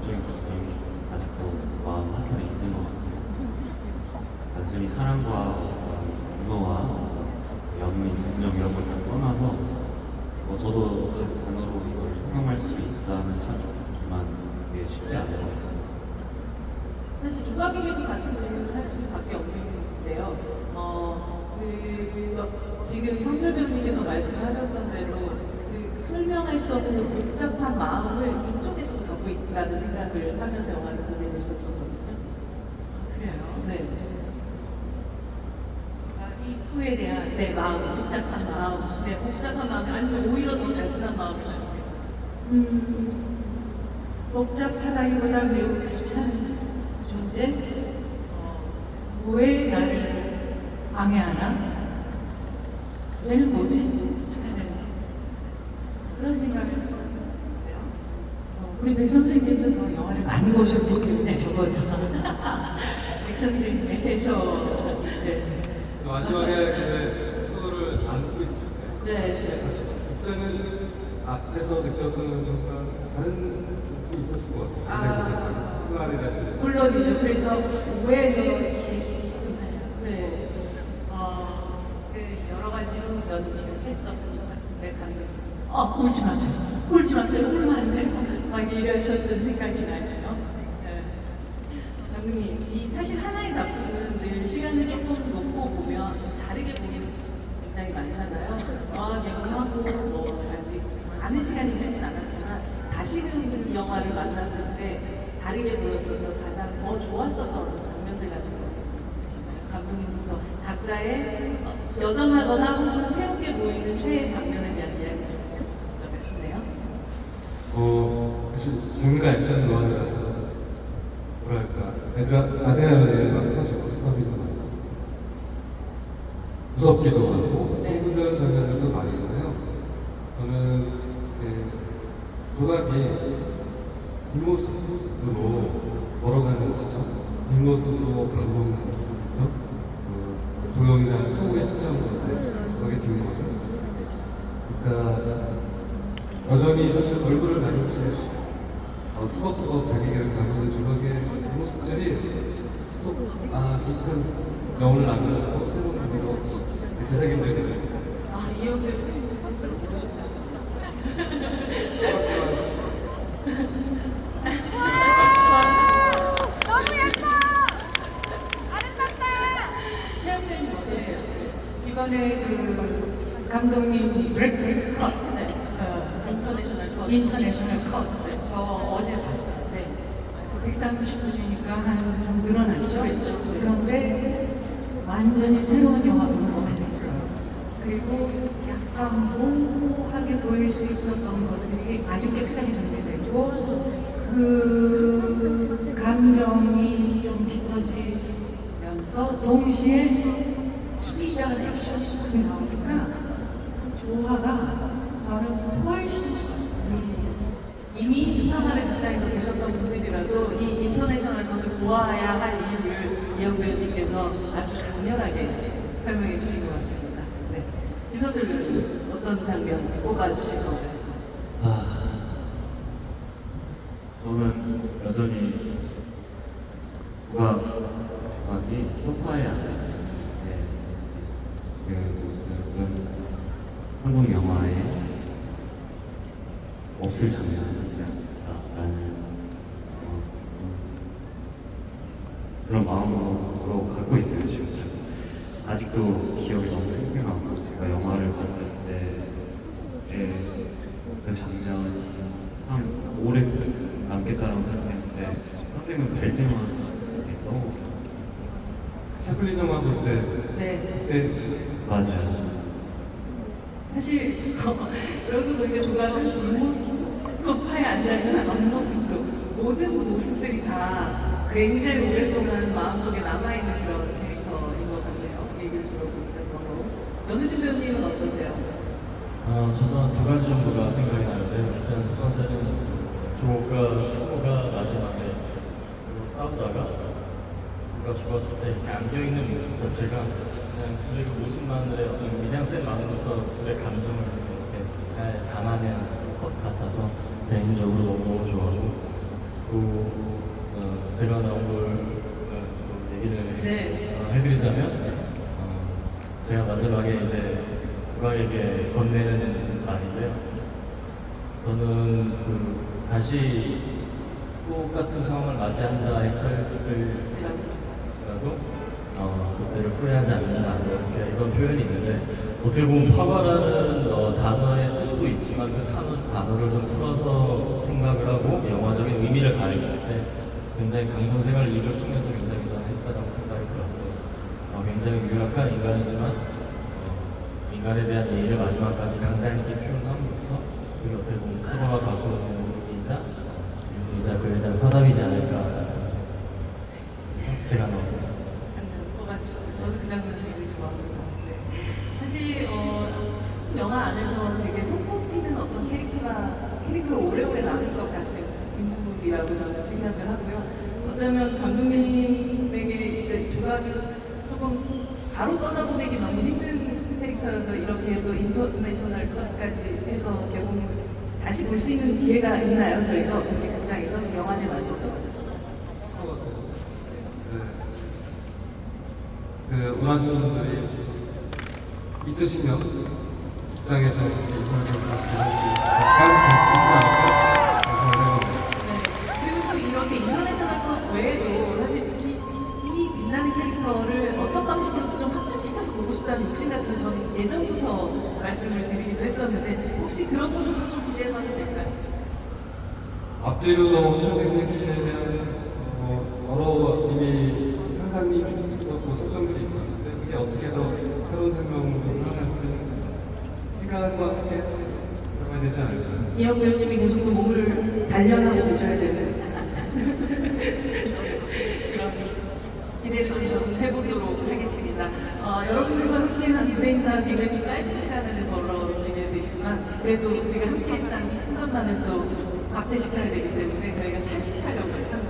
감정적인 감정이 아직도 마음 한켠에 있는 것 같아요. 단순히 사랑과 어떤 분노와 어떤 연민, 감정 이런 걸 다 떠나서 저도 한 단어로 이걸 형용할 수 있다면 참 좋겠지만 그게 쉽지 않은 것 같습니다. 사실 조각이라도 같은 질문을 할 수밖에 없는데요. 지금 성철 배우님께서 말씀하셨던 대로 설명할 수 없는 복잡한 마음을 이쪽에서도 갖고 있다는 생각을 하면서 영화를 보게 됐었거든요. 그래요? 네. 이 투에 대한 마음, 복잡한 마음. 네, 복잡한 마음. 아니면 오히려 더 단순한 마음을 가지고 계셔요. 복잡하다기보다 매우 귀찮은 존재? 왜 나를 방해하나? 쟤는 뭐지? 하는 그런 생각을 했어요. 우리 백 선생님께서 영화를 많이 보셨기 때문에 저보다 백 선생님께서 네. 마지막에 그 투어를 안고 있을 때 네. 그때는 앞에서 느꼈던 것과 다른 게 있었을 것 같아요. 순간이나 지금 물론이죠. 그래서 왜 너 지금 네. 여러 가지로 연기를 했었던 것 같은데 감독님 울지 마세요. 울지 마세요. 울면 안 돼요. 막 이러셨던 생각이 나네요. 네. 감독님, 이 사실 하나의 작품은 늘 시간을 조금 놓고 보면 다르게 보이는 굉장히 많잖아요. 영화 개봉하고 아직 많은 시간이 흐르진 않았지만 다시금 이 영화를 만났을 때 다르게 보였었던 가장 더 좋았었던 장면들 같은 거 있으신가요? 감독님부터 각자의 여전하거나 혹은 새롭게 보이는 최애 장면에 대한 이야기 좀 부탁드리고 싶네요. 사실 장르가 액션 노아드라서 뭐랄까 아드레날린이 막 터지고 도파민도 많고 무섭기도 하고 흥분되는 장면들도 많이 있는데요. 저는 조각이 뒷모습으로 걸어가는 지점, 뒷모습으로 가보는 지점, 도영이나 투의 시점을 때 조각의 뒷모습. 그러니까 여전히 사실 얼굴을 가리지 투벅투벅 자기 길을 가는 조각의 뒷모습들이 계속 깊은 영혼을 남겨주고 새로운 의미로 되새김들이 이 옆에 박수를 보고 싶다. 너무 예뻐! 아름답다! 태연배님 어떠세요? 이번에 그 감독님 디렉터스 컷 인터내셔널 컷 저 어제 봤어요. 네. 130분이니까 한 좀 늘어났죠. 그런데 완전히 새로운 영화 보는 것 같았어요. 그리고 약간 모호하게 보일 수 있었던 것들이 아주 깨끗하게 정리되고 그 감정이 좀 깊어지면서 동시에 스피드한 액션 소품이 나오니까 그 조화가 저는 훨씬 좋아요. 이미 영화를 극장에서 보셨던 분들이라도 이 인터내셔널 것을 보아야 할 이유를 이영 배우님께서 아주 강렬하게 설명해 주신 것 같습니다. 네. 김성철 배우님 어떤 장면 꼽아주실 건가요? 저는 여전히 조각이 소파에 앉아있어요. 그 모습은 한국 영화에 없을 장면이지 않을까라는 그런 마음으로 갖고 있어요 지금. 그래서 아직도 기억이 너무 생생하고 제가 영화를 봤을 때의 그 장면이 참 오래 남겠다라고 생각했는데 선생님은 뵐 때마다 떠오르고 차플린 영화 볼 때 네. 그때 맞아요. 사실 그러고 보니까 조각은 뒷모습, 소파에 앉아있는 앞모습도 모든 모습들이 다 굉장히 오랫동안 마음속에 남아있는 그런 캐릭터인 것 같네요. 얘기를 들어보니까 더더욱. 연우준 배우님은 어떠세요? 저도 한 두 가지 정도가 생각이 나는데 일단 첫 번째는 조가 투가 마지막에 싸우다가 누가 죽었을 때 이렇게 안겨있는 모습 자체가 그냥 둘의 그 모습만으로의 어떤 미장센만으로서 둘의 감정을 이렇게 잘 담아낸 것 같아서 개인적으로 너무너무 좋아하고 그리고 제가 나온 걸 또 얘기를 네. 해드리자면 제가 마지막에 이제 국악에게 건네는 말인데요. 저는 다시 똑같은 상황을 맞이한다 했을지라도 그때를 후회하지 않는다 이런 표현이 있는데 어떻게 보면 파바라는 단어의 뜻도 있지만 그 단어를 좀 풀어서 생각을 하고 영화적인 의미를 가했을 때 굉장히 강선생을 일을 통해서 굉장히 저는 했다라고 생각이 들었어요. 굉장히 유약한 인간이지만 인간에 대한 예의를 마지막까지 강단 있게 표현함으로써 그게 어떻게 보면 파바가 갖고 있는 의미이자 그에 대한 화답이지 않을까 제가 넣은 거죠. 뽑아주셨고 저도 그 장면 되게 좋아합니다. 네. 사실 영화 안에서 되게 손꼽히는 어떤 캐릭터로 오래오래 남을 것 같은 인물이라고 저는 생각을 하고요. 어쩌면 감독님에게 이제 조각은 조금 바로 떠나보내기 너무 힘든 캐릭터여서 이렇게 또 인터내셔널 컷까지 해서 개봉을 다시 볼 수 있는 기회가 있나요? 저희가 어떻게 극장에서 영화제 말고도? 원하시는 분들이 있으시면 극장에서 인터넷으로 잠깐 볼 수 있지 않을까 생각을 해봅니다. 네. 그리고 또 이렇게 인터내셔널 컷 외에도 사실 이 빛나는 캐릭터를 어떤 방식으로든 좀 확장시켜서 보고 싶다는 욕심 같은 거 저는 예전부터 말씀을 드리기도 했었는데 혹시 그런 부분도 좀 기대해봐도 될까요? 앞뒤로도 초대 얘기에 대한 여러 이미 상상이 있었고 속성들이 있었는데 그게 어떻게 더 새로운 생명으로 살아날지 시간과 함께 해봐야 되지 않을까. 이영 배우님이 계속 그 몸을 단련하고 계셔야 되는 그런 기대를 좀 저는 해보도록 하겠습니다. 여러분들과 함께한 무대 인사 굉장히 짧은 시간에는 벌어지게 되지만 그래도 우리가 함께했다는 이 순간만은 또 박제시켜야 되기 때문에 저희가 사진 촬영을 함께